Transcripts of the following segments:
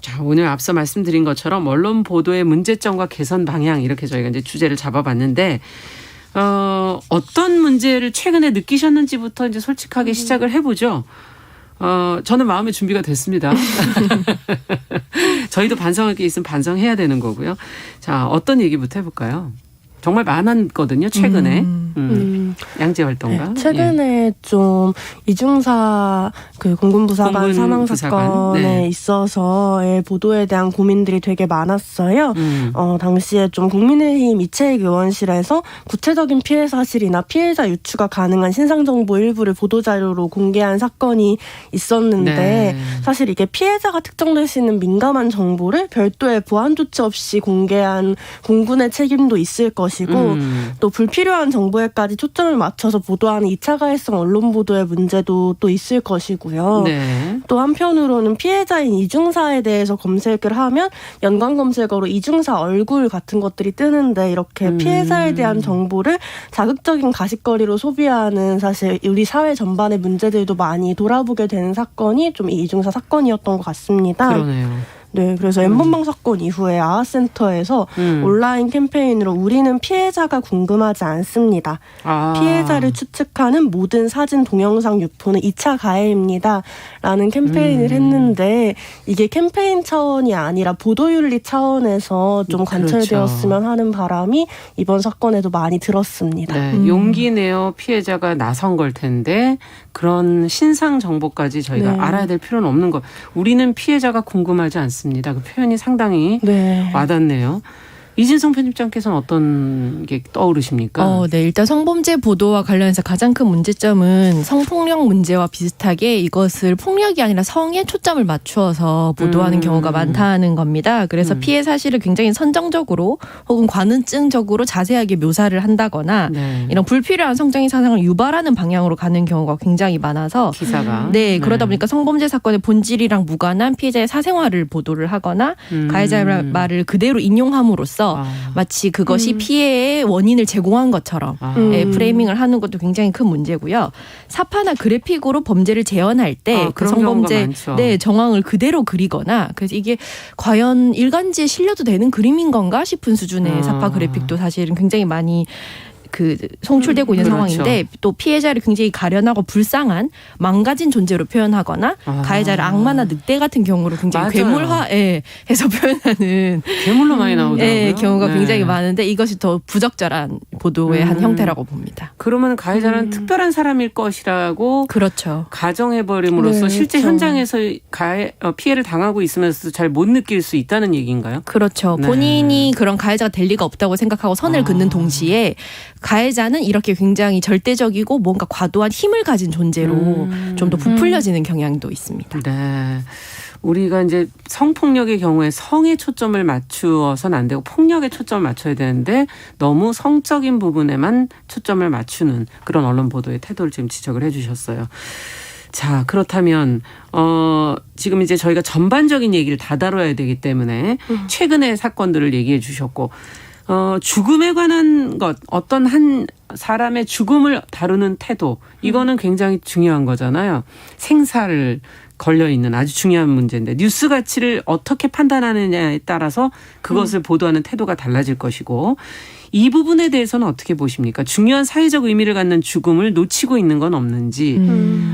자, 오늘 앞서 말씀드린 것처럼 언론 보도의 문제점과 개선 방향 이렇게 저희가 이제 주제를 잡아봤는데 어떤 문제를 최근에 느끼셨는지부터 이제 솔직하게 시작을 해보죠. 저는 마음의 준비가 됐습니다. 저희도 반성할 게 있으면 반성해야 되는 거고요. 자, 어떤 얘기부터 해볼까요? 정말 많았거든요, 최근에. 양재 활동가. 네, 최근에 좀 이중사 그 공군부사관 사망 사건에 있어서의 보도에 대한 고민들이 되게 많았어요. 당시에 좀 국민의힘 이채익 의원실에서 구체적인 피해 사실이나 피해자 유추가 가능한 신상 정보 일부를 보도자료로 공개한 사건이 있었는데 네. 사실 이게 피해자가 특정될 수 있는 민감한 정보를 별도의 보안 조치 없이 공개한 공군의 책임도 있을 것이고 또 불필요한 정보에까지 초점을 맞춰서 보도하는 2차 가해성 언론 보도의 문제도 또 있을 것이고요. 네. 또 한편으로는 피해자인 이중사에 대해서 검색을 하면 연관 검색어로 이중사 얼굴 같은 것들이 뜨는데 이렇게 피해자에 대한 정보를 자극적인 가십거리로 소비하는 사실 우리 사회 전반의 문제들도 많이 돌아보게 되는 사건이 좀 이 이중사 사건이었던 것 같습니다. 그러네요. 네, 그래서 엠번방 사건 이후에 아하센터에서 온라인 캠페인으로 우리는 피해자가 궁금하지 않습니다. 피해자를 추측하는 모든 사진 동영상 유포는 2차 가해입니다. 라는 캠페인을 했는데 이게 캠페인 차원이 아니라 보도윤리 차원에서 좀 관철되었으면 그렇죠. 하는 바람이 이번 사건에도 많이 들었습니다. 네, 용기 내어 피해자가 나선 걸 텐데 그런 신상 정보까지 저희가 네. 알아야 될 필요는 없는 거. 우리는 피해자가 궁금하지 않습니다. 그 표현이 상당히 네. 와닿네요. 이진성 편집장께서는 어떤 게 떠오르십니까? 네, 일단 성범죄 보도와 관련해서 가장 큰 문제점은 성폭력 문제와 비슷하게 이것을 폭력이 아니라 성에 초점을 맞추어서 보도하는 경우가 많다는 겁니다. 그래서 피해 사실을 굉장히 선정적으로 혹은 관음증적으로 자세하게 묘사를 한다거나 네. 이런 불필요한 성적인 사상을 유발하는 방향으로 가는 경우가 굉장히 많아서 기사가 네, 그러다 보니까 성범죄 사건의 본질이랑 무관한 피해자의 사생활을 보도를 하거나 가해자의 말을 그대로 인용함으로써 마치 그것이 피해의 원인을 제공한 것처럼 프레이밍을 하는 것도 굉장히 큰 문제고요. 사파나 그래픽으로 범죄를 재현할 때 그 성범죄 네, 정황을 그대로 그리거나 그래서 이게 과연 일간지에 실려도 되는 그림인 건가 싶은 수준의 사파 그래픽도 사실은 굉장히 많이 송출되고 있는 그렇죠. 상황인데 또 피해자를 굉장히 가련하고 불쌍한 망가진 존재로 표현하거나 가해자를 악마나 늑대 같은 경우로 굉장히 괴물화해서 표현하는 괴물로 많이 나오더라고요. 경우가 굉장히 많은데 이것이 더 부적절한 보도의 한 형태라고 봅니다. 그러면 가해자는 특별한 사람일 것이라고 그렇죠. 가정해버림으로써 실제 그렇죠. 현장에서 피해를 당하고 있으면서도 잘 못 느낄 수 있다는 얘기인가요? 그렇죠. 네. 본인이 그런 가해자가 될 리가 없다고 생각하고 선을 긋는 동시에 가해자는 이렇게 굉장히 절대적이고 뭔가 과도한 힘을 가진 존재로 좀 더 부풀려지는 경향도 있습니다. 네. 우리가 이제 성폭력의 경우에 성에 초점을 맞추어서는 안 되고 폭력에 초점을 맞춰야 되는데 너무 성적인 부분에만 초점을 맞추는 그런 언론 보도의 태도를 지금 지적을 해 주셨어요. 자, 그렇다면 지금 이제 저희가 전반적인 얘기를 다 다뤄야 되기 때문에 최근의 사건들을 얘기해 주셨고 죽음에 관한 것, 어떤 한 사람의 죽음을 다루는 태도, 이거는 굉장히 중요한 거잖아요. 생사를 걸려있는 아주 중요한 문제인데 뉴스 가치를 어떻게 판단하느냐에 따라서 그것을 보도하는 태도가 달라질 것이고 이 부분에 대해서는 어떻게 보십니까? 중요한 사회적 의미를 갖는 죽음을 놓치고 있는 건 없는지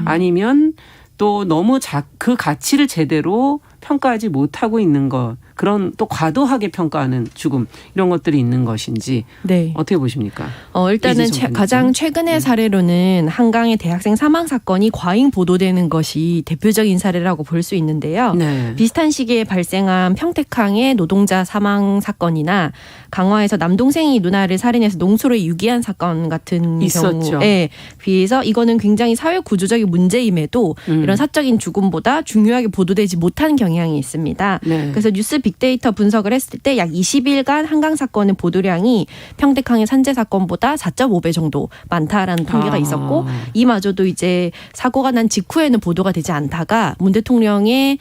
아니면 또 너무 그 가치를 제대로 평가하지 못하고 있는 것, 그런 또 과도하게 평가하는 죽음 이런 것들이 있는 것인지 네. 어떻게 보십니까? 일단은 가장 최근의 사례로는 한강의 대학생 사망 사건이 과잉 보도되는 것이 대표적인 사례라고 볼 수 있는데요. 네. 비슷한 시기에 발생한 평택항의 노동자 사망 사건이나 강화에서 남동생이 누나를 살인해서 농수로에 유기한 사건 같은 있었죠. 경우에 비해서 이거는 굉장히 사회 구조적인 문제임에도 이런 사적인 죽음보다 중요하게 보도되지 못한 경향이 있습니다. 네. 그래서 뉴스 빅데이터 분석을 했을 때 약 20일간 한강 사건의 보도량이 평택항의 산재 사건보다 4.5배 정도 많다라는 통계가 있었고 이마저도 이제 사고가 난 직후에는 보도가 되지 않다가 문 대통령의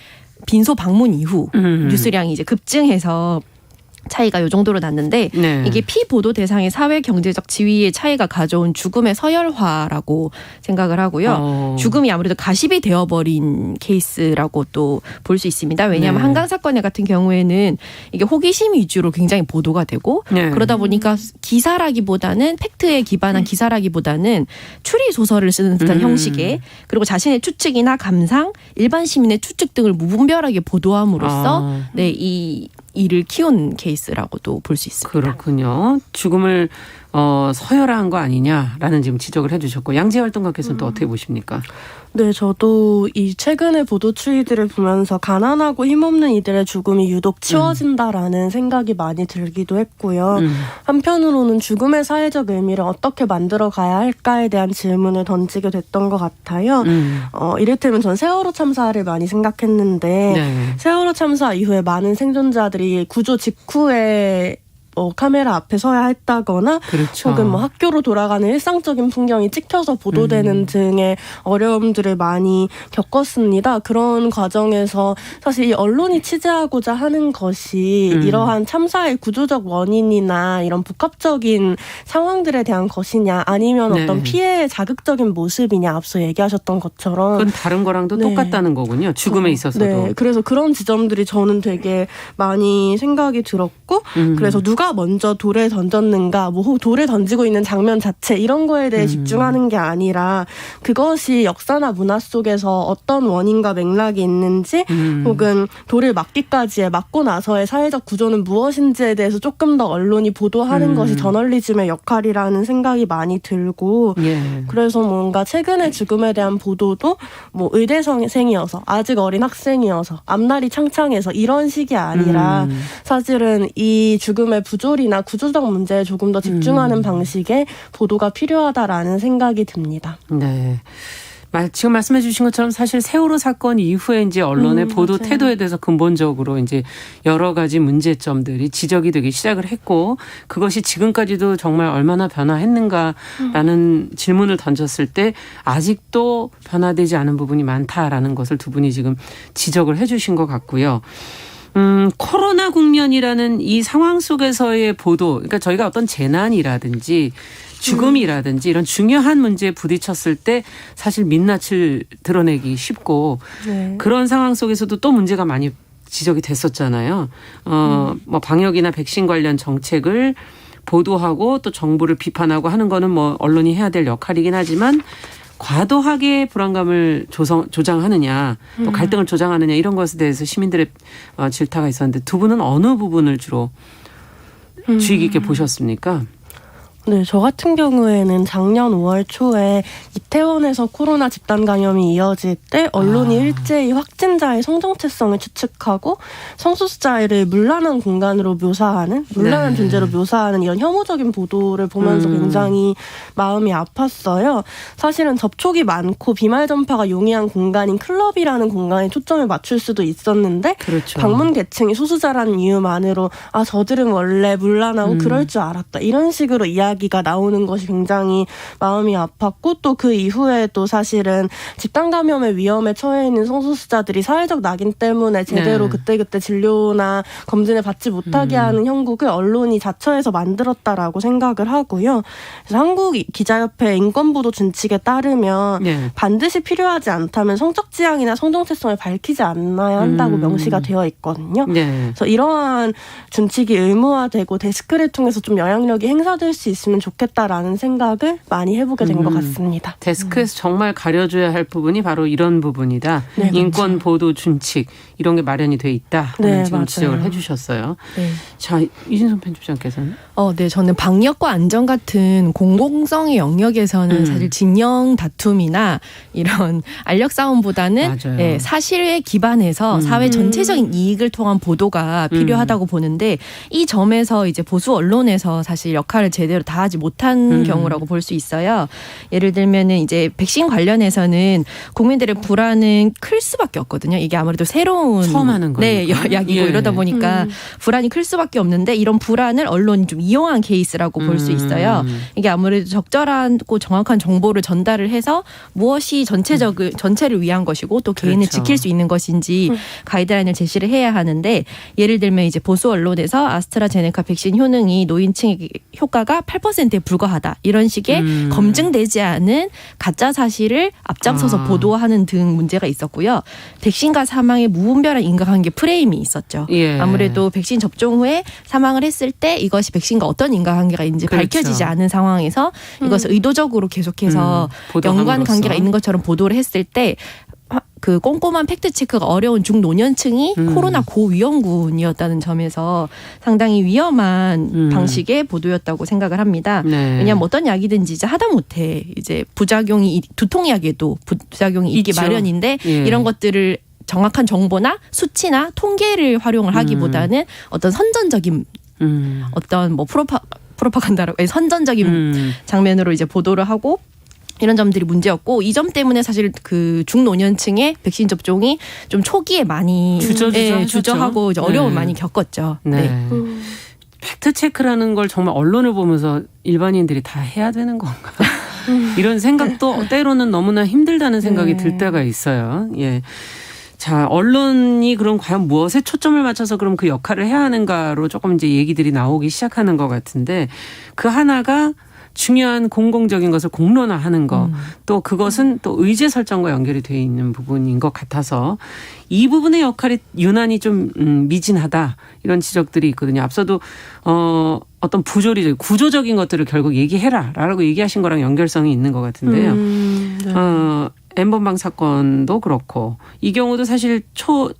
빈소 방문 이후 뉴스량이 이제 급증해서 차이가 요 정도로 났는데 네. 이게 피보도 대상의 사회 경제적 지위의 차이가 가져온 죽음의 서열화라고 생각을 하고요. 죽음이 아무래도 가십이 되어버린 케이스라고 또 볼 수 있습니다. 왜냐하면 네. 한강 사건 같은 경우에는 이게 호기심 위주로 굉장히 보도가 되고 네. 그러다 보니까 기사라기보다는 팩트에 기반한 기사라기보다는 추리 소설을 쓰는 듯한 형식의 그리고 자신의 추측이나 감상, 일반 시민의 추측 등을 무분별하게 보도함으로써 네, 이 일을 키운 케이스라고도 볼 수 있습니다. 그렇군요. 죽음을 서열화한 거 아니냐라는 지금 지적을 해주셨고 양재 활동가께서는 또 어떻게 보십니까? 네, 저도 이 최근의 보도 추이들을 보면서 가난하고 힘없는 이들의 죽음이 유독 치워진다라는 생각이 많이 들기도 했고요. 한편으로는 죽음의 사회적 의미를 어떻게 만들어 가야 할까에 대한 질문을 던지게 됐던 것 같아요. 이를테면 전 세월호 참사를 많이 생각했는데 네. 세월호 참사 이후에 많은 생존자들이 구조 직후에 카메라 앞에 서야 했다거나 그렇죠. 혹은 학교로 돌아가는 일상적인 풍경이 찍혀서 보도되는 등의 어려움들을 많이 겪었습니다. 그런 과정에서 사실 이 언론이 취재하고자 하는 것이 이러한 참사의 구조적 원인이나 이런 복합적인 상황들에 대한 것이냐 아니면 네. 어떤 피해의 자극적인 모습이냐 앞서 얘기하셨던 것처럼 그건 다른 거랑도 네. 똑같다는 거군요. 죽음에 있어서도. 네, 그래서 그런 지점들이 저는 되게 많이 생각이 들었고 그래서 누가 먼저 돌을 던졌는가 돌을 던지고 있는 장면 자체 이런 거에 대해 집중하는 게 아니라 그것이 역사나 문화 속에서 어떤 원인과 맥락이 있는지 혹은 돌을 맞기까지의 맞고 나서의 사회적 구조는 무엇인지에 대해서 조금 더 언론이 보도하는 것이 저널리즘의 역할이라는 생각이 많이 들고 예. 그래서 뭔가 최근의 죽음에 대한 보도도 의대생이어서 아직 어린 학생이어서 앞날이 창창해서 이런 식이 아니라 사실은 이 죽음의 부조리나 구조적 문제에 조금 더 집중하는 방식의 보도가 필요하다라는 생각이 듭니다. 네. 지금 말씀해 주신 것처럼 사실 세월호 사건 이후에 이제 언론의 보도 맞아요. 태도에 태도에 대해서 근본적으로 이제 여러 가지 문제점들이 지적이 되기 시작을 했고 그것이 지금까지도 정말 얼마나 변화했는가라는 질문을 던졌을 때 아직도 변화되지 않은 부분이 많다라는 것을 두 분이 지금 지적을 해 주신 것 같고요. 코로나 국면이라는 이 상황 속에서의 보도, 그러니까 저희가 어떤 재난이라든지 죽음이라든지 이런 중요한 문제에 부딪혔을 때 사실 민낯을 드러내기 쉽고 네. 그런 상황 속에서도 또 문제가 많이 지적이 됐었잖아요. 방역이나 백신 관련 정책을 보도하고 또 정부를 비판하고 하는 거는 언론이 해야 될 역할이긴 하지만 과도하게 불안감을 조장하느냐 또 갈등을 조장하느냐 이런 것에 대해서 시민들의 질타가 있었는데 두 분은 어느 부분을 주로 주의 깊게 보셨습니까? 네, 저 같은 경우에는 작년 5월 초에 이태원에서 코로나 집단 감염이 이어질 때 언론이 일제히 확진자의 성정체성을 추측하고 성소수자를 문란한 공간으로 묘사하는 문란한 존재로 묘사하는 이런 혐오적인 보도를 보면서 굉장히 마음이 아팠어요. 사실은 접촉이 많고 비말 전파가 용이한 공간인 클럽이라는 공간에 초점을 맞출 수도 있었는데 그렇죠. 방문 계층이 소수자라는 이유만으로 저들은 원래 문란하고 그럴 줄 알았다. 이런 식으로 이야기가 나오는 것이 굉장히 마음이 아팠고 또 그 이후에 또 사실은 집단 감염의 위험에 처해 있는 성소수자들이 사회적 낙인 때문에 제대로 그때그때 진료나 검진을 받지 못하게 하는 형국을 언론이 자처해서 만들었다라고 생각을 하고요. 그래서 한국기자협회 인권보도 준칙에 따르면 반드시 필요하지 않다면 성적 지향이나 성정체성을 밝히지 않아야 한다고 명시가 되어 있거든요. 그래서 이러한 준칙이 의무화되고 데스크를 통해서 좀 영향력이 행사될 수 있으면 좋겠다라는 생각을 많이 해보게 된 것 같습니다. 데스크에서 정말 가려줘야 할 부분이 바로 이런 부분이다. 네, 인권 보도 준칙 이런 게 마련이 돼 있다. 네, 지금 맞아요. 지적을 해주셨어요. 네. 자, 이진성 편집장께서는? 네, 저는 방역과 안전 같은 공공성의 영역에서는 사실 진영 다툼이나 이런 알력 싸움보다는 사실에 기반해서 사회 전체적인 이익을 통한 보도가 필요하다고 보는데 이 점에서 이제 보수 언론에서 사실 역할을 제대로 다 다하지 못한 경우라고 볼 수 있어요. 예를 들면은 이제 백신 관련해서는 국민들의 불안은 클 수밖에 없거든요. 이게 아무래도 새로운 처음 하는 거니까. 네, 약이고 이러다 보니까 불안이 클 수밖에 없는데 이런 불안을 언론이 좀 이용한 케이스라고 볼 수 있어요. 이게 아무래도 적절하고 정확한 정보를 전달을 해서 무엇이 전체를 위한 것이고 또 개인을 그렇죠. 지킬 수 있는 것인지 가이드라인을 제시를 해야 하는데 예를 들면 이제 보수 언론에서 아스트라제네카 백신 효능이 노인층의 효과가 8%에 불과하다. 이런 식의 검증되지 않은 가짜 사실을 앞장서서 보도하는 등 문제가 있었고요. 백신과 사망의 무분별한 인과관계 프레임이 있었죠. 예. 아무래도 백신 접종 후에 사망을 했을 때 이것이 백신과 어떤 인과관계가 있는지 그렇죠. 밝혀지지 않은 상황에서 이것을 의도적으로 계속해서 연관관계가 있는 것처럼 보도를 했을 때 그 꼼꼼한 팩트체크가 어려운 중노년층이 코로나 고위험군이었다는 점에서 상당히 위험한 방식의 보도였다고 생각을 합니다. 네. 왜냐하면 어떤 약이든지 이제 하다못해 이제 부작용이 두통약에도 부작용이 있기 있죠. 마련인데 예. 이런 것들을 정확한 정보나 수치나 통계를 활용을 하기보다는 어떤 선전적인 어떤 뭐 프로파간다라고 선전적인 장면으로 이제 보도를 하고 이런 점들이 문제였고 이 점 때문에 사실 그 중노년층의 백신 접종이 좀 초기에 많이 주저하고 이제 어려움을 많이 겪었죠. 네. 팩트 체크라는 걸 정말 언론을 보면서 일반인들이 다 해야 되는 건가? 이런 생각도 때로는 너무나 힘들다는 생각이 들 때가 있어요. 예. 자, 언론이 그럼 과연 무엇에 초점을 맞춰서 그럼 그 역할을 해야 하는가로 조금 이제 얘기들이 나오기 시작하는 것 같은데 그 하나가 중요한 공공적인 것을 공론화하는 거, 또 그것은 또 의제 설정과 연결이 되어 있는 부분인 것 같아서 이 부분의 역할이 유난히 좀 미진하다 이런 지적들이 있거든요. 앞서도 어떤 구조적인 것들을 결국 얘기해라라고 얘기하신 거랑 연결성이 있는 것 같은데요. 네. N번방 사건도 그렇고 이 경우도 사실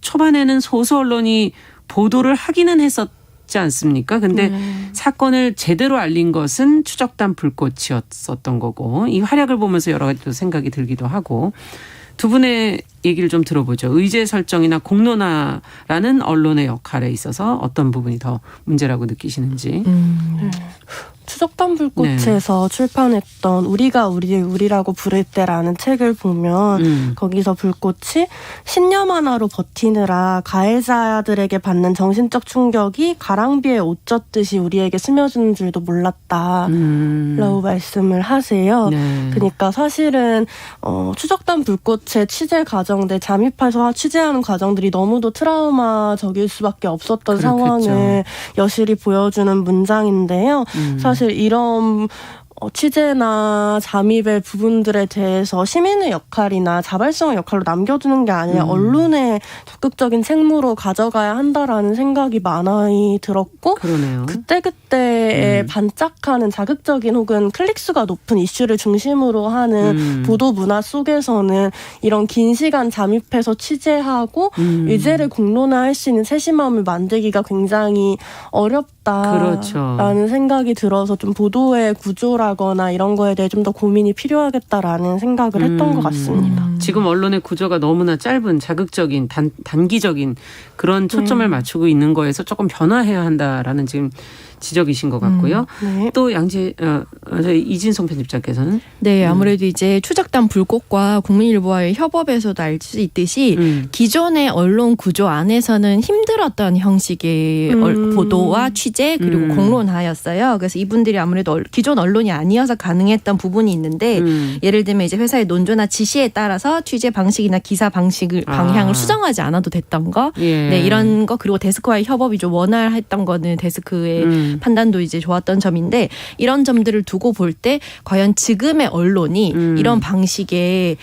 초반에는 소수 언론이 보도를 하기는 했었지 않습니까? 근데 사건을 제대로 알린 것은 추적단 불꽃이었었던 거고 이 활약을 보면서 여러 가지 또 생각이 들기도 하고 두 분의 얘기를 좀 들어보죠. 의제 설정이나 공론화라는 언론의 역할에 있어서 어떤 부분이 더 문제라고 느끼시는지. 추적단 불꽃에서 출판했던 우리가 우리라고 부를 때라는 책을 보면 거기서 불꽃이 신념 하나로 버티느라 가해자들에게 받는 정신적 충격이 가랑비에 옷 젖듯이 우리에게 스며드는 줄도 몰랐다 라고 말씀을 하세요. 네. 그러니까 사실은 추적단 불꽃의 취재 과정들 잠입해서 취재하는 과정들이 너무도 트라우마적일 수밖에 없었던 그렇겠죠. 상황을 여실히 보여주는 문장인데요. 사실 이런 취재나 잠입의 부분들에 대해서 시민의 역할이나 자발성의 역할로 남겨두는 게 아니라 언론의 적극적인 책무로 가져가야 한다라는 생각이 많이 들었고 그러네요. 그때그때에 반짝하는 자극적인 혹은 클릭수가 높은 이슈를 중심으로 하는 보도 문화 속에서는 이런 긴 시간 잠입해서 취재하고 의제를 공론화할 수 있는 세심함을 만들기가 굉장히 어렵다라는 그렇죠. 생각이 들어서 좀 보도의 구조라거나 이런 거에 대해 좀 더 고민이 필요하겠다라는 생각을 했던 것 같습니다. 지금 언론의 구조가 너무나 짧은 자극적인 단기적인 그런 초점을 맞추고 있는 거에서 조금 변화해야 한다라는 지금 지적이신 것 같고요. 네. 또 저희 이진송 편집자께서는 네, 아무래도 이제 추적단 불꽃과 국민일보와의 협업에서도 알 수 있듯이 기존의 언론 구조 안에서는 힘들었던 형식의 보도와 취재 그리고 공론화였어요. 그래서 이분들이 아무래도 기존 언론이 아니어서 가능했던 부분이 있는데 예를 들면 이제 회사의 논조나 지시에 따라서 취재 방식이나 기사 방향을 수정하지 않아도 됐던 거, 예. 네, 이런 거 그리고 데스크와의 협업이 좀 원활했던 거는 데스크의 판단도 이제 좋았던 점인데 이런 점들을 두고 볼 때 과연 지금의 언론이 이런 방식의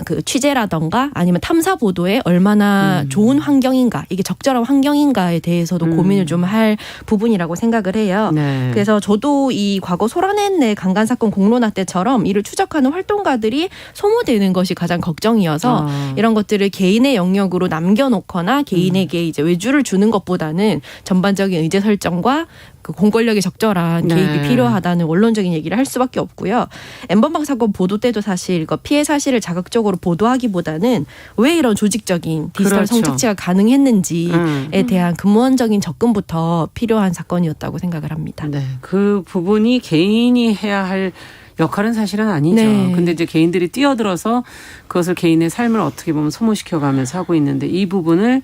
그 취재라던가 아니면 탐사 보도에 얼마나 좋은 환경인가 이게 적절한 환경인가에 대해서도 고민을 좀 할 부분이라고 생각을 해요. 네. 그래서 저도 이 과거 소라넷 강간 사건 공론화 때처럼 이를 추적하는 활동가들이 소모되는 것이 가장 걱정이어서 이런 것들을 개인의 영역으로 남겨놓거나 개인에게 이제 외주를 주는 것보다는 전반적인 의제 설정과 그 공권력의 적절한 개입이 필요하다는 원론적인 얘기를 할 수밖에 없고요. N번방 사건 보도 때도 사실 피해 사실을 자극 자극적으로 보도하기보다는 왜 이런 조직적인 디지털 그렇죠. 성착취가 가능했는지에 대한 근원적인 접근부터 필요한 사건이었다고 생각을 합니다. 네, 그 부분이 개인이 해야 할 역할은 사실은 아니죠. 네. 근데 이제 개인들이 뛰어들어서 그것을 개인의 삶을 어떻게 보면 소모시켜가면서 하고 있는데 이 부분을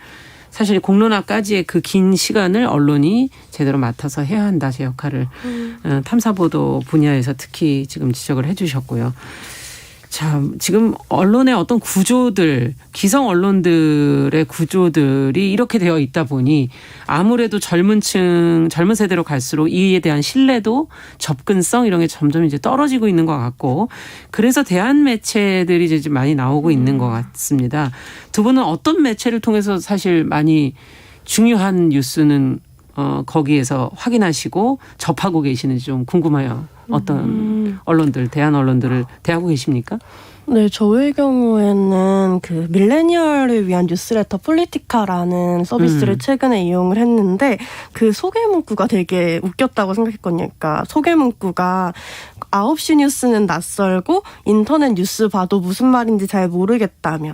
사실 공론화까지의 그 긴 시간을 언론이 제대로 맡아서 해야 한다. 제 역할을 탐사보도 분야에서 특히 지금 지적을 해 주셨고요. 참 지금 언론의 어떤 구조들, 기성 언론들의 구조들이 이렇게 되어 있다 보니 아무래도 젊은 세대로 갈수록 이에 대한 신뢰도, 접근성 이런 게 점점 이제 떨어지고 있는 것 같고 그래서 대한 매체들이 이제 좀 많이 나오고 있는 것 같습니다. 두 분은 어떤 매체를 통해서 사실 많이 중요한 뉴스는 거기에서 확인하시고 접하고 계시는지 좀 궁금해요. 어떤 언론들, 대한 언론들을 대하고 계십니까? 네, 저의 경우에는 그 밀레니얼을 위한 뉴스레터 폴리티카라는 서비스를 최근에 이용을 했는데 그 소개 문구가 되게 웃겼다고 생각했거든요. 그러니까 소개 문구가 9시 뉴스는 낯설고 인터넷 뉴스 봐도 무슨 말인지 잘 모르겠다며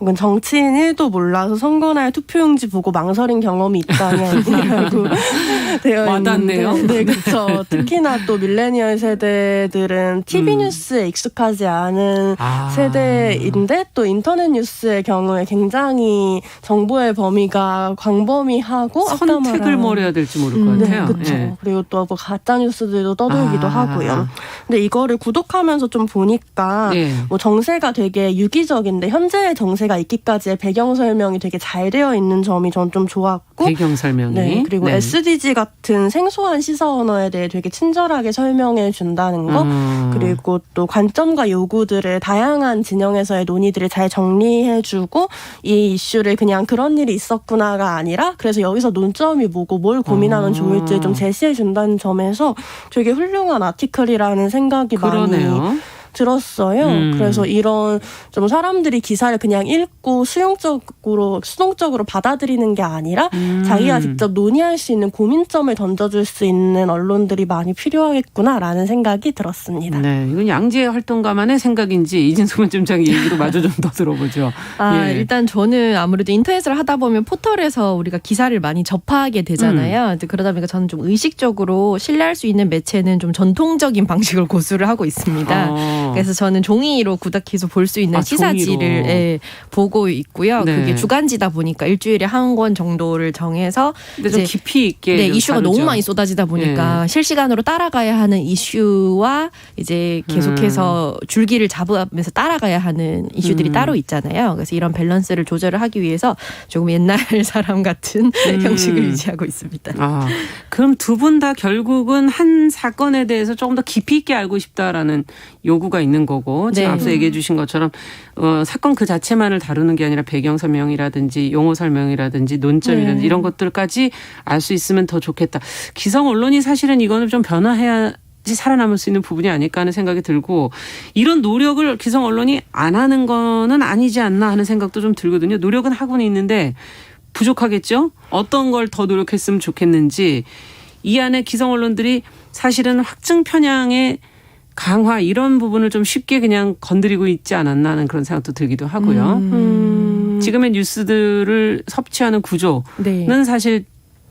혹은 정치인 1도 몰라서 선거날 투표용지 보고 망설인 경험이 있다면이라고 되어 와닿네요. 있는데 네, 그렇죠. 특히나 또 밀레니얼 세대들은 TV 뉴스에 익숙하지 않은 세대인데 또 인터넷 뉴스의 경우에 굉장히 정보의 범위가 광범위하고 선택을 뭘 해야 될지 모를 것 같아요. 네, 그렇죠. 네. 그리고 또 뭐 가짜 뉴스들도 떠돌기도 하고요. 근데 이거를 구독하면서 좀 보니까 뭐 정세가 되게 유기적인데 현재의 정세가 있기까지의 배경 설명이 되게 잘 되어 있는 점이 전 좀 좋았고 배경 설명이 네, 그리고 SDG 같은 생소한 시사 언어에 대해 되게 친절하게 설명해 준다는 거 그리고 또 관점과 요구들을 다양한 진영에서의 논의들을 잘 정리해주고 이 이슈를 그냥 그런 일이 있었구나가 아니라 그래서 여기서 논점이 뭐고 뭘 고민하면 좋을지 좀 제시해준다는 점에서 되게 훌륭한 아티클이라는 생각이 그러네요. 많이 들었어요. 그래서 이런 좀 사람들이 기사를 그냥 읽고 수동적으로 받아들이는 게 아니라 자기가 직접 논의할 수 있는 고민점을 던져줄 수 있는 언론들이 많이 필요하겠구나라는 생각이 들었습니다. 네, 이건 양재 활동가만의 생각인지 이진숙 원점장 얘기로 마저 좀 더 들어보죠. 일단 저는 아무래도 인터넷을 하다 보면 포털에서 우리가 기사를 많이 접하게 되잖아요. 그러다 보니까 저는 좀 의식적으로 신뢰할 수 있는 매체는 좀 전통적인 방식을 고수를 하고 있습니다. 그래서 저는 종이로 구닥해서 볼 수 있는 시사지를 보고 있고요. 네. 그게 주간지다 보니까 일주일에 한 권 정도를 정해서 근데 좀 깊이 있게 이슈가 다루죠. 너무 많이 쏟아지다 보니까 실시간으로 따라가야 하는 이슈와 이제 계속해서 줄기를 잡으면서 따라가야 하는 이슈들이 따로 있잖아요. 그래서 이런 밸런스를 조절을 하기 위해서 조금 옛날 사람 같은 형식을 유지하고 있습니다. 그럼 두 분 다 결국은 한 사건에 대해서 조금 더 깊이 있게 알고 싶다라는 요구가 있는 거고 지금 앞서 얘기해 주신 것처럼 사건 그 자체만을 다루는 게 아니라 배경 설명이라든지 용어 설명이라든지 논점이라든지 이런 것들까지 알 수 있으면 더 좋겠다. 기성 언론이 사실은 이거는 좀 변화해야지 살아남을 수 있는 부분이 아닐까 하는 생각이 들고 이런 노력을 기성 언론이 안 하는 거는 아니지 않나 하는 생각도 좀 들거든요. 노력은 하고는 있는데 부족하겠죠? 어떤 걸 더 노력했으면 좋겠는지 이 안에 기성 언론들이 사실은 확증 편향의 강화 이런 부분을 좀 쉽게 그냥 건드리고 있지 않았나 하는 그런 생각도 들기도 하고요. 지금의 뉴스들을 섭취하는 구조는 사실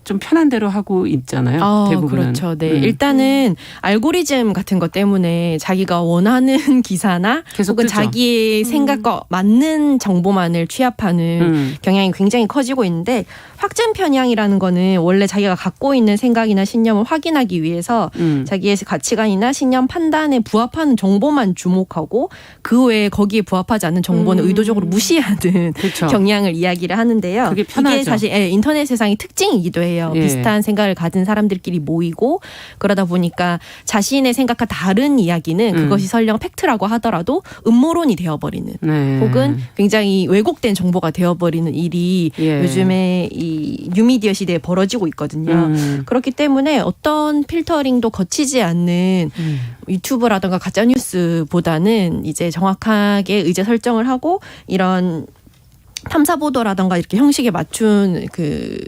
좀 편한 대로 하고 있잖아요. 대부분은. 그렇죠. 네. 일단은 알고리즘 같은 것 때문에 자기가 원하는 기사나 혹은 뜨죠. 자기의 생각과 맞는 정보만을 취합하는 경향이 굉장히 커지고 있는데 확증 편향이라는 거는 원래 자기가 갖고 있는 생각이나 신념을 확인하기 위해서 자기의 가치관이나 신념 판단에 부합하는 정보만 주목하고 그 외에 거기에 부합하지 않는 정보는 의도적으로 무시하는 그렇죠. 경향을 이야기를 하는데요. 그게 편하죠. 이게 사실 인터넷 세상의 특징이기도 해요. 비슷한 생각을 가진 사람들끼리 모이고 그러다 보니까 자신의 생각과 다른 이야기는 그것이 설령 팩트라고 하더라도 음모론이 되어버리는 혹은 굉장히 왜곡된 정보가 되어버리는 일이 요즘에 이 뉴미디어 시대에 벌어지고 있거든요. 그렇기 때문에 어떤 필터링도 거치지 않는 유튜브라든가 가짜뉴스보다는 이제 정확하게 의제 설정을 하고 이런 탐사보도라든가 이렇게 형식에 맞춘 그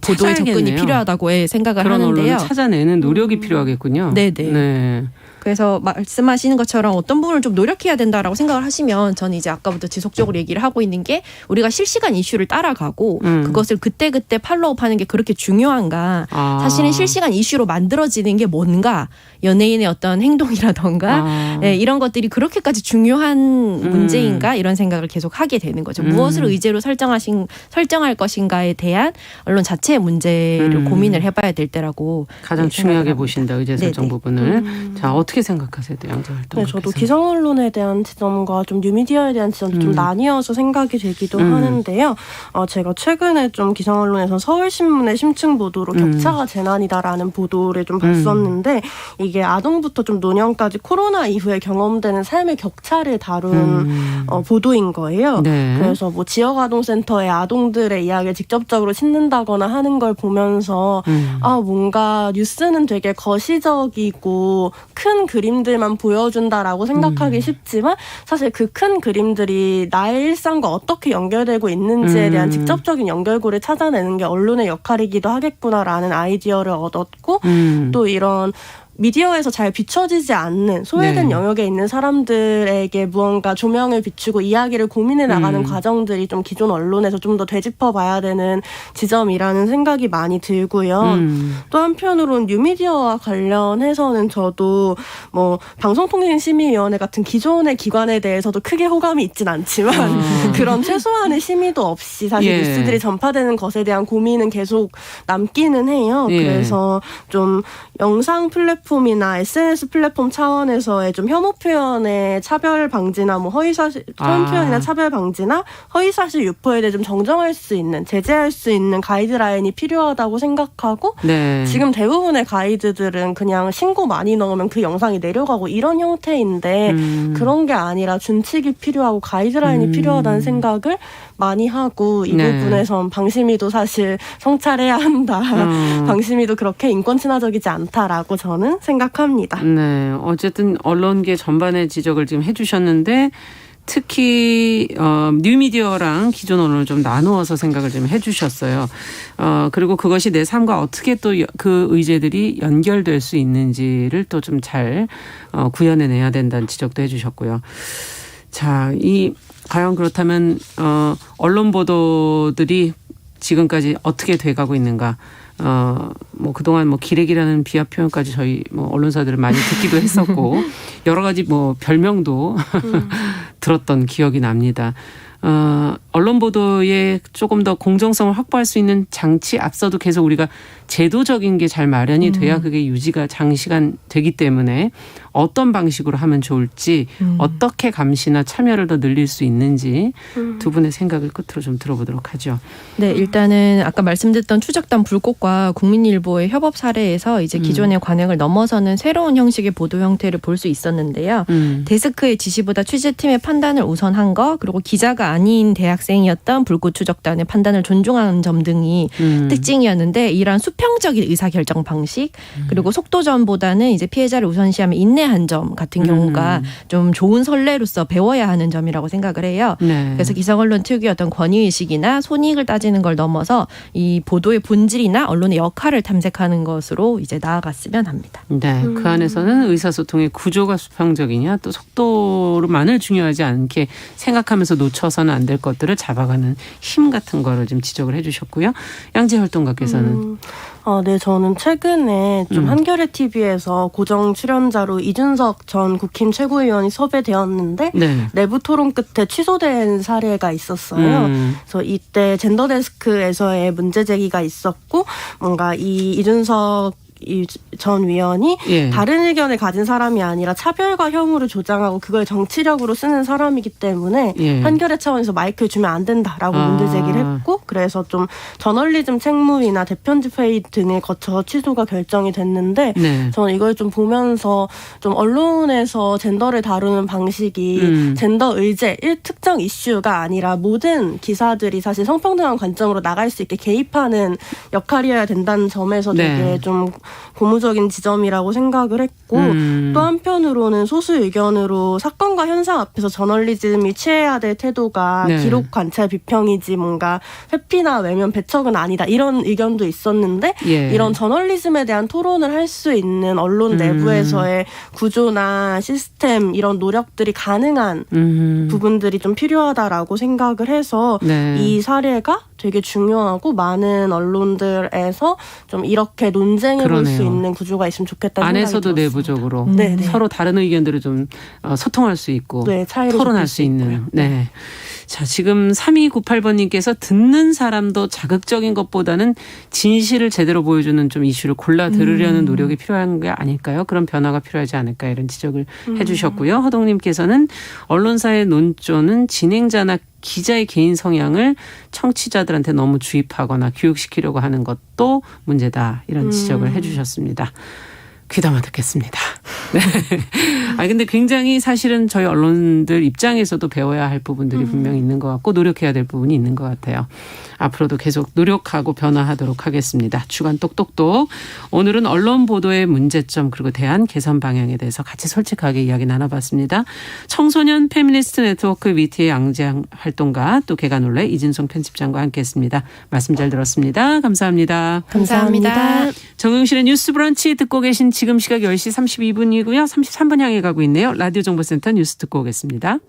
보도의 접근이 필요하다고 생각을 그런 하는데요. 언론을 찾아내는 노력이 필요하겠군요. 네네. 네. 그래서 말씀하시는 것처럼 어떤 부분을 좀 노력해야 된다라고 생각을 하시면 저는 이제 아까부터 지속적으로 얘기를 하고 있는 게 우리가 실시간 이슈를 따라가고 그것을 그때그때 팔로우하는 게 그렇게 중요한가. 사실은 실시간 이슈로 만들어지는 게 뭔가 연예인의 어떤 행동이라던가 네, 이런 것들이 그렇게까지 중요한 문제인가 이런 생각을 계속 하게 되는 거죠. 무엇을 의제로 설정할 것인가에 대한 언론 자체의 문제를 고민을 해봐야 될 때라고 가장 중요하게 보신다. 의제 설정 네네. 부분을. 자, 어떻게 생각하세요? 양재 활동. 네, 저도 기성 언론에 대한 지점과 좀 뉴미디어에 대한 지점이 좀 나뉘어서 생각이 되기도 하는데요. 제가 최근에 좀 기성 언론에서 서울신문의 심층 보도로 격차가 재난이다라는 보도를 좀 봤었는데 이게 아동부터 좀 노년까지 코로나 이후에 경험되는 삶의 격차를 다룬 보도인 거예요. 네. 그래서 뭐 지역 아동센터의 아동들의 이야기를 직접적으로 싣는다거나 하는 걸 보면서 뭔가 뉴스는 되게 거시적이고 큰 그림들만 보여준다라고 생각하기 쉽지만 사실 그 큰 그림들이 나의 일상과 어떻게 연결되고 있는지에 대한 직접적인 연결고를 찾아내는 게 언론의 역할이기도 하겠구나라는 아이디어를 얻었고 또 이런 미디어에서 잘 비춰지지 않는 소외된 네. 영역에 있는 사람들에게 무언가 조명을 비추고 이야기를 고민해 나가는 과정들이 좀 기존 언론에서 좀 더 되짚어봐야 되는 지점이라는 생각이 많이 들고요. 또 한편으로는 뉴미디어와 관련해서는 저도 뭐 방송통신심의위원회 같은 기존의 기관에 대해서도 크게 호감이 있진 않지만 그런 최소한의 심의도 없이 사실 뉴스들이 전파되는 것에 대한 고민은 계속 남기는 해요. 그래서 좀 영상 플랫폼이나 SNS 플랫폼 차원에서의 좀 혐오 표현의 차별 방지나 뭐 허위사실 표현이나 차별 방지나 허위사실 유포에 대해 좀 정정할 수 있는 제재할 수 있는 가이드라인이 필요하다고 생각하고 지금 대부분의 가이드들은 그냥 신고 많이 넣으면 그 영상이 내려가고 이런 형태인데 그런 게 아니라 준칙이 필요하고 가이드라인이 필요하다는 생각을 많이 하고 이 부분에선 방심위도 사실 성찰해야 한다. 방심위도 그렇게 인권 친화적이지 않다라고 저는 생각합니다. 네, 어쨌든 언론계 전반의 지적을 지금 해주셨는데 특히 뉴미디어랑 기존 언론을 좀 나누어서 생각을 좀 해주셨어요. 그리고 그것이 내 삶과 어떻게 또 그 의제들이 연결될 수 있는지를 또 좀 잘 구현해내야 된다는 지적도 해주셨고요. 자, 과연 그렇다면 언론 보도들이 지금까지 어떻게 돼가고 있는가? 뭐 그동안 뭐 기레기라는 비하 표현까지 저희 뭐 언론사들은 많이 듣기도 했었고 여러 가지 뭐 별명도 들었던 기억이 납니다. 언론 보도에 조금 더 공정성을 확보할 수 있는 장치 앞서도 계속 우리가 제도적인 게 잘 마련이 돼야 그게 유지가 장시간 되기 때문에 어떤 방식으로 하면 좋을지 어떻게 감시나 참여를 더 늘릴 수 있는지 두 분의 생각을 끝으로 좀 들어보도록 하죠. 네, 일단은 아까 말씀드렸던 추적단 불꽃과 국민일보의 협업 사례에서 이제 기존의 관행을 넘어서는 새로운 형식의 보도 형태를 볼 수 있었는데요. 데스크의 지시보다 취재팀의 판단을 우선한 거 그리고 기자가 아닌 대학생이었던 불꽃 추적단의 판단을 존중하는 점 등이 특징이었는데 이러한 수평적인 의사결정 방식 그리고 속도전보다는 이제 피해자를 우선시하며 인내한 점 같은 경우가 좀 좋은 선례로서 배워야 하는 점이라고 생각을 해요. 그래서 기성언론 특유의 어떤 권위의식이나 손익을 따지는 걸 넘어서 이 보도의 본질이나 언론의 역할을 탐색하는 것으로 이제 나아갔으면 합니다. 네, 그 안에서는 의사소통의 구조가 수평적이냐 또 속도로만을 중요하지 않게 생각하면서 놓쳐서는 안 될 것들을 잡아가는 힘 같은 거를 좀 지적을 해주셨고요. 양재 활동가께서는 네, 저는 최근에 좀 한겨레 TV에서 고정 출연자로 이준석 전 국힘 최고위원이 섭외되었는데 내부 토론 끝에 취소된 사례가 있었어요. 그래서 이때 젠더 데스크에서의 문제 제기가 있었고 뭔가 이준석 전 위원이 다른 의견을 가진 사람이 아니라 차별과 혐오를 조장하고 그걸 정치력으로 쓰는 사람이기 때문에 한겨레 차원에서 마이크를 주면 안 된다라고 문제 제기를 했고 그래서 좀 저널리즘 책무위나 대편집 회의 등을 거쳐 취소가 결정이 됐는데 저는 이걸 좀 보면서 좀 언론에서 젠더를 다루는 방식이 젠더 의제 특정 이슈가 아니라 모든 기사들이 사실 성평등한 관점으로 나갈 수 있게 개입하는 역할이어야 된다는 점에서 되게 좀 고무적인 지점이라고 생각을 했고 또 한편으로는 소수 의견으로 사건과 현상 앞에서 저널리즘이 취해야 될 태도가 네. 기록 관찰 비평이지 뭔가 회피나 외면 배척은 아니다 이런 의견도 있었는데 예. 이런 저널리즘에 대한 토론을 할 수 있는 언론 내부에서의 구조나 시스템 이런 노력들이 가능한 부분들이 좀 필요하다라고 생각을 해서 네. 이 사례가 되게 중요하고 많은 언론들에서 좀 이렇게 논쟁해 볼 수 그러네요. 있는 구조가 있으면 좋겠다는 생각이 안에서도 들었습니다. 내부적으로 네, 네. 서로 다른 의견들을 좀 소통할 수 있고 네, 차이를 토론할 좁힐 수 수 있는. 있고요. 네. 자, 지금 3298번님께서 듣는 사람도 자극적인 것보다는 진실을 제대로 보여주는 좀 이슈를 골라 들으려는 노력이 필요한 게 아닐까요? 그런 변화가 필요하지 않을까 이런 지적을 해주셨고요. 허동님께서는 언론사의 논조는 진행자나 기자의 개인 성향을 청취자들한테 너무 주입하거나 교육시키려고 하는 것도 문제다 이런 지적을 해주셨습니다. 귀담아 듣겠습니다. 네. 근데 굉장히 사실은 저희 언론들 입장에서도 배워야 할 부분들이 분명히 있는 것 같고 노력해야 될 부분이 있는 것 같아요. 앞으로도 계속 노력하고 변화하도록 하겠습니다. 주간 똑똑똑. 오늘은 언론 보도의 문제점 그리고 대안 개선 방향에 대해서 같이 솔직하게 이야기 나눠봤습니다. 청소년 페미니스트 네트워크 위티의 양재양 활동가 또 개관올레 이진송 편집장과 함께했습니다. 말씀 잘 들었습니다. 감사합니다. 감사합니다. 정용실의 뉴스 브런치 듣고 계신 지금 시각 10시 32분이고요. 33분 향해 가고 있네요. 라디오 정보센터 뉴스 듣고 오겠습니다.